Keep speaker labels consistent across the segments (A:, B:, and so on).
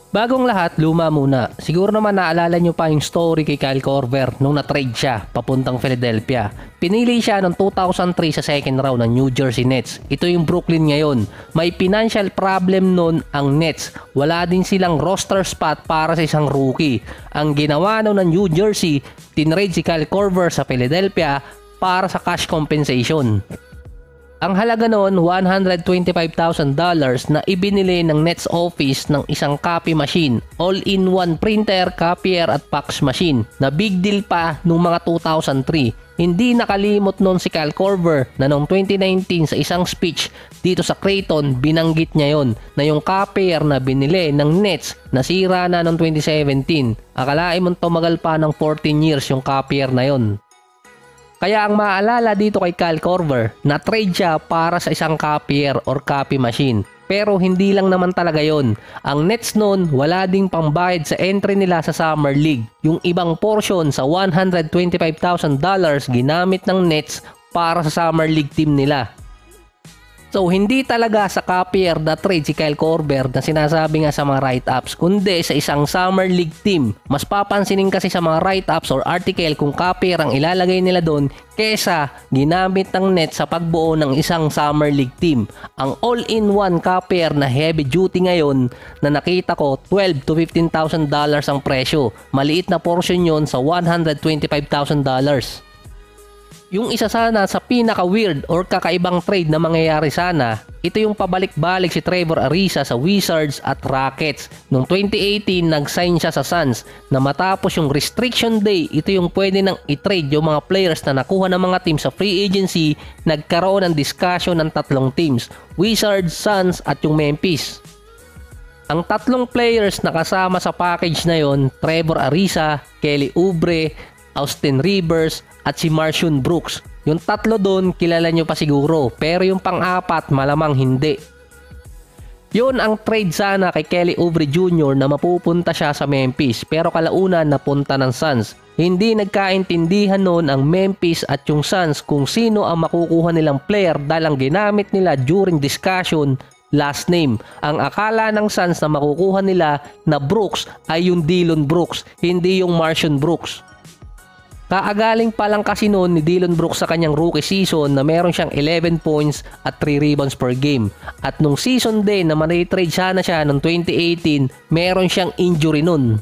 A: Bagong lahat, luma muna. Siguro naman naalala nyo pa yung story kay Kyle Korver nung na-trade siya papuntang Philadelphia. Pinili siya noong 2003 sa second round ng New Jersey Nets. Ito yung Brooklyn ngayon. May financial problem nun ang Nets. Wala din silang roster spot para sa isang rookie. Ang ginawa nun ng New Jersey, tinrade si Kyle Korver sa Philadelphia para sa cash compensation. Ang halaga noon, $125,000 na ibinili ng Nets office ng isang copy machine, all-in-one printer, copier at fax machine na big deal pa noong mga 2003. Hindi nakalimot noon si Kyle Korver na noong 2019 sa isang speech dito sa Creighton, binanggit niya yon na yung copier na binili ng Nets nasira na noong 2017. Akalain mong tumagal pa ng 14 years yung copier na yon. Kaya ang maalala dito kay Kyle Korver, na-trade siya para sa isang copier or copy machine. Pero hindi lang naman talaga yon. Ang Nets noon wala ding pambayad sa entry nila sa Summer League. Yung ibang portion sa $125,000 ginamit ng Nets para sa Summer League team nila. So hindi talaga sa copier na trade si Kyle Korver na sinasabi nga sa mga write-ups, kundi sa isang Summer League team. Mas papansinin kasi sa mga write-ups or article kung copier ang ilalagay nila doon kesa ginamit ng Nets sa pagbuo ng isang Summer League team. Ang all-in-one copier na heavy duty ngayon na nakita ko, $12,000 to $15,000 ang presyo. Maliit na portion yon sa $125,000. Yung isa sana sa pinaka-weird or kakaibang trade na mangyayari sana, ito yung pabalik-balik si Trevor Ariza sa Wizards at Rockets. Noong 2018, nag-sign siya sa Suns na matapos yung restriction day, ito yung pwede nang i-trade yung mga players na nakuha ng mga team sa free agency. Nagkaroon ng discussion ng tatlong teams, Wizards, Suns at yung Memphis. Ang tatlong players na kasama sa package na yon, Trevor Ariza, Kelly Oubre, Austin Rivers at si Marcion Brooks. Yung tatlo doon kilala nyo pa siguro, pero yung pang-apat malamang hindi. Yun ang trade sana kay Kelly Oubre Jr. na mapupunta siya sa Memphis, pero kalaunan napunta ng Suns. Hindi nagkaintindihan noon ang Memphis at yung Suns kung sino ang makukuha nilang player dahil ang ginamit nila during discussion, last name. Ang akala ng Suns na makukuha nila na Brooks ay yung Dillon Brooks, hindi yung Marcion Brooks. Kaagaling pa lang kasi noon ni Dillon Brooks sa kanyang rookie season na meron siyang 11 points at 3 rebounds per game. At nung season din na man-trade sana siya noong 2018, meron siyang injury noon.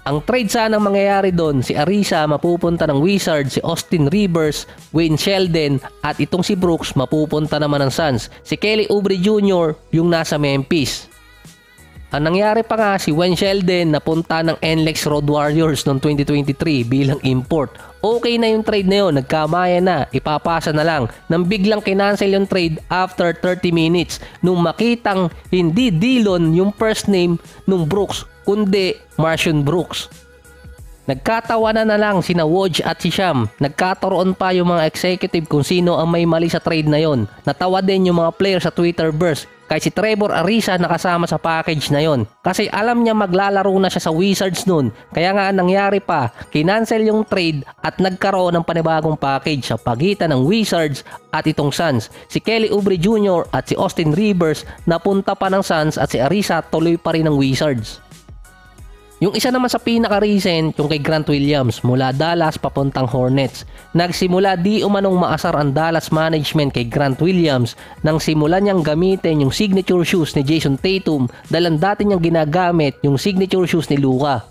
A: Ang trade sana mangyayari doon, si Ariza mapupunta ng Wizards, si Austin Rivers, Wayne Sheldon at itong si Brooks mapupunta naman ng Suns. Si Kelly Oubre Jr. yung nasa Memphis. Ang nangyari pa nga, si Wayne Sheldon napunta ng NLEX Road Warriors noong 2023 bilang import. Okay na yung trade na yun, nagkamaya na, ipapasa na lang. Nang biglang kinancel yung trade after 30 minutes nung makitang hindi Dillon yung first name nung Brooks, kundi Marcion Brooks. Nagkatawanan na lang sina Woj at si Sham. Nagkataroon pa yung mga executive kung sino ang may mali sa trade na yon. Natawa din yung mga player sa Twitterverse. Kaya si Trevor Ariza nakasama sa package na yon. Kasi alam niya maglalaro na siya sa Wizards noon. Kaya nga nangyari pa, kinancel yung trade at nagkaroon ng panibagong package sa pagitan ng Wizards at itong Suns. Si Kelly Oubre Jr. at si Austin Rivers napunta pa ng Suns at si Ariza tuloy pa rin ng Wizards. Yung isa naman sa pinaka-recent, yung kay Grant Williams mula Dallas papuntang Hornets. Nagsimula di umanong maasar ang Dallas management kay Grant Williams nang simulan niyang gamitin yung signature shoes ni Jason Tatum dahil ang dati niyang ginagamit yung signature shoes ni Luka.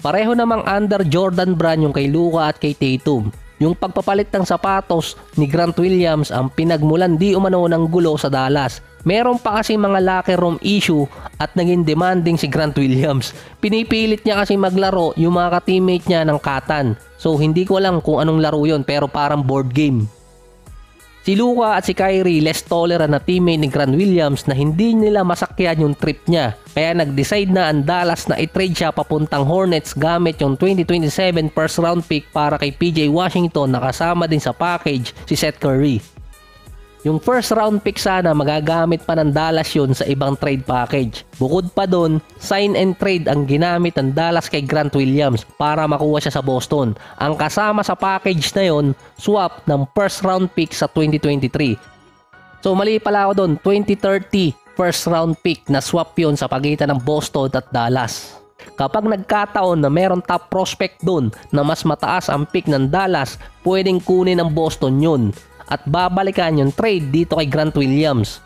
A: Pareho namang under Jordan brand yung kay Luka at kay Tatum. Yung pagpapalit ng sapatos ni Grant Williams ang pinagmulan di umano ng gulo sa Dallas. Meron pa kasi mga locker room issue at naging demanding si Grant Williams. Pinipilit niya kasi maglaro yung mga ka-teammate niya ng katan. So hindi ko alam kung anong laro yon pero parang board game. Si Luka at si Kyrie less tolerant na teammate ni Grant Williams na hindi nila masakyan yung trip niya. Kaya nag-decide na ang Dallas na i-trade siya papuntang Hornets gamit yung 2027 first round pick para kay PJ Washington na kasama din sa package si Seth Curry. Yung first round pick sana magagamit pa ng Dallas yun sa ibang trade package. Bukod pa doon, sign and trade ang ginamit ng Dallas kay Grant Williams para makuha siya sa Boston. Ang kasama sa package na yun, swap ng first round pick sa 2023. So mali pala ako doon, 2030 first round pick na swap yun sa pagitan ng Boston at Dallas. Kapag nagkataon na meron top prospect doon na mas mataas ang pick ng Dallas, pwedeng kunin ng Boston yun at babalikan yung trade dito kay Grant Williams.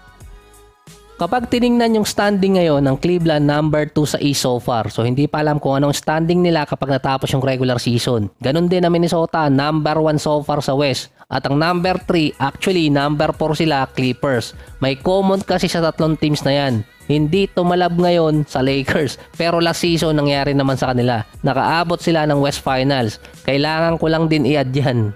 A: Kapag tiningnan yung standing ngayon ng Cleveland, number 2 sa East so far. So hindi pa alam kung anong standing nila kapag natapos yung regular season. Ganon din ang Minnesota, number 1 so far sa West. At ang number 3, actually number 4 sila, Clippers. May common kasi sa tatlong teams na yan. Hindi tumalab ngayon sa Lakers, pero last season nangyari naman sa kanila. Nakaabot sila ng West Finals. Kailangan ko lang din i-add yan.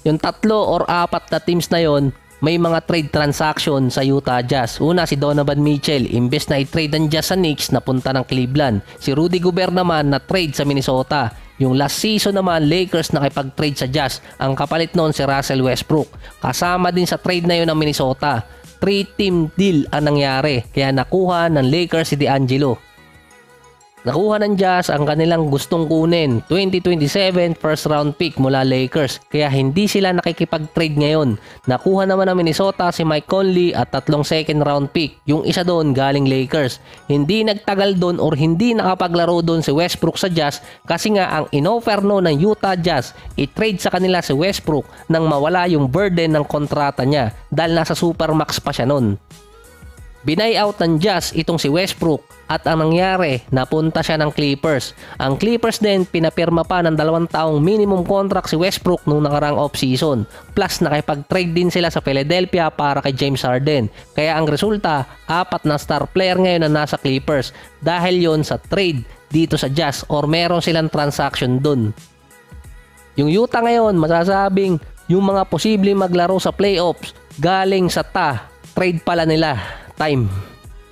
A: Yung 3 or 4 na teams na yon, may mga trade transaction sa Utah Jazz. Una, si Donovan Mitchell, imbes na i-trade ng Jazz sa Knicks, napunta ng Cleveland. Si Rudy Gobert naman na trade sa Minnesota. Yung last season naman, Lakers nakipag-trade sa Jazz. Ang kapalit noon si Russell Westbrook. Kasama din sa trade na yun ng Minnesota. 3-team deal ang nangyari. Kaya nakuha ng Lakers si D'Angelo. Nakuha ng Jazz ang kanilang gustong kunin, 2027 first round pick mula Lakers, kaya hindi sila nakikipag-trade ngayon. Nakuha naman ng Minnesota si Mike Conley at 3 second round pick, yung isa doon galing Lakers. Hindi nagtagal doon or hindi nakapaglaro doon si Westbrook sa Jazz kasi nga ang inoffer no ng Utah Jazz, i-trade sa kanila si Westbrook nang mawala yung burden ng kontrata niya dahil nasa supermax pa siya noon. Binay out ng Jazz itong si Westbrook at ang nangyari, napunta siya ng Clippers. Ang Clippers din pinapirma pa ng 2 taong minimum contract si Westbrook nung nakarang off-season. Plus nakipag-trade din sila sa Philadelphia para kay James Harden. Kaya ang resulta, 4 na star player ngayon na nasa Clippers dahil yon sa trade dito sa Jazz or meron silang transaction dun. Yung Utah ngayon, masasabing yung mga posibleng maglaro sa playoffs galing sa trade pala nila. Time.